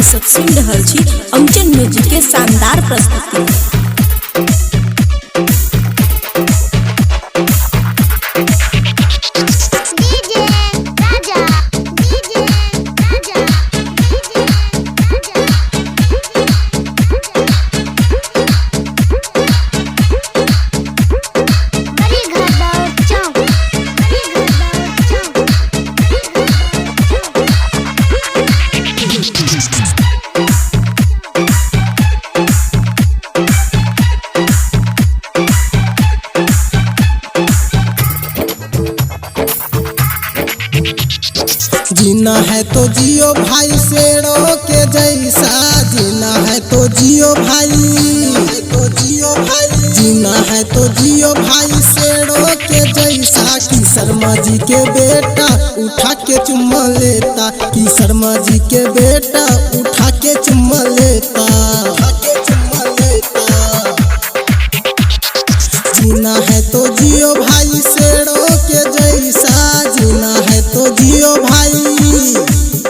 सब सुन रहल छी अंचल म्यूजिक के शानदार प्रस्तुति। जीना है तो जियो भाई शेरों के जैसा, जीना है तो जियो भाई, जीना है तो जियो भाई शेरों के जैसा। कि शर्मा जी के बेटा उठा के चुम्मा लेता, कि शर्मा जी के बेटा उठा के चुम्मा लेता। जीना है तो जियो भाई शेरों के जैसा, जीना है तो जियो भाई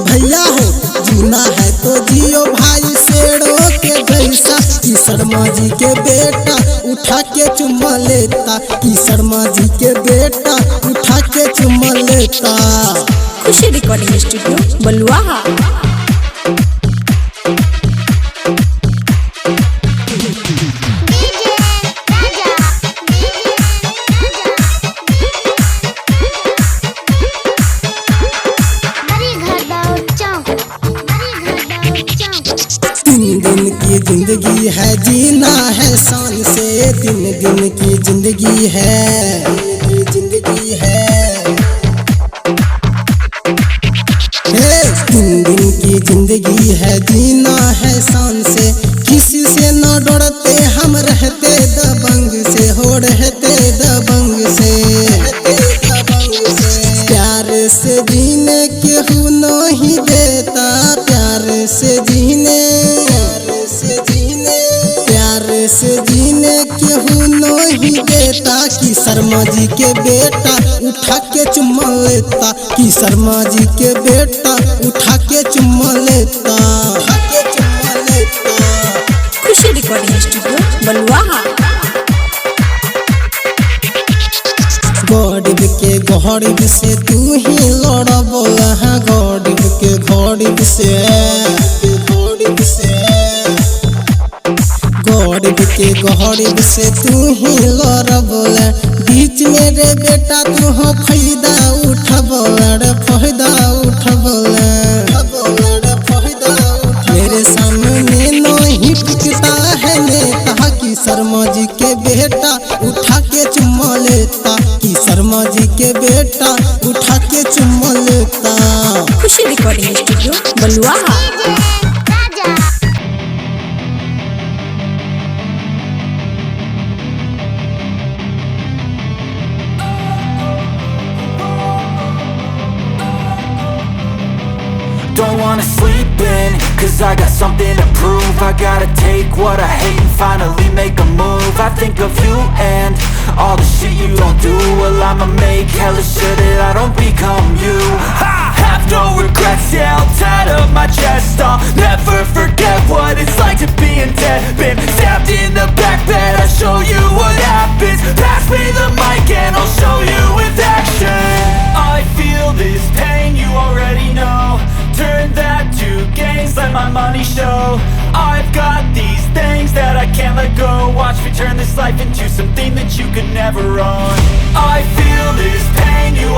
भैया हो, जीना है तो जियो भाई शेरों के जैसा। कि शर्मा जी के बेटा उठा के चुम्मा लेता, कि शर्मा जी के बेटा उठा के चुम्मा लेता। खुशी रिकॉर्डिंग स्टूडियो बलुआहा। दिन दिन की जिंदगी है जीना है शान से, दिन दिन की जिंदगी है, जिंदगी है। दिन दिन की जिंदगी है जीना है शान से। किसी से न डरते हम रहते दबंग से, हो रहते दबंग से। प्यार से जीने केहू नहीं देता, प्यार से जीने, प्यार से जीने केहू नहीं देता। कि शर्मा जी के बेटा उठा के चुम्मा लेता, कि शर्मा जी के बेटा उठा के चुम्मा लेता। खुशी रिकॉर्डिंग स्टूडियो बलुआहा। गरीब के गरीब से तू ही लड़ बोला है, गरीब के गरीब से, गरीब के गरीब से तू ही लड़ बोला। बीच में रे बेटा तू हो फायदा उठ बोला रे, फायदा उठ बोला। मेरे सामने नहीं टिकता है नेता, कि शर्मा जी के बेटा उठा के चुम्मा लेता, कि शर्मा जी के बेटा उठा के चुम्मा लेता। खुशी recording studio Baluaha. Don't wanna sleep in, cause I got something to prove. I gotta take what I hate and finally make a move. I think of you and all the shit you don't do. Well, I'ma make hella sure that I don't become you. I have no regrets, yeah, I'll tie up my chest. I'll never forget what it's like to be in debt. Been stabbed in the back bed, I'll show you what happens. Pass me the mic and I'll show you with action. I feel this pain, you already know. Turn that to gains, let my money show. I've got these things that I can't let go. Watch me turn this life into something that you could never own. I feel this pain, you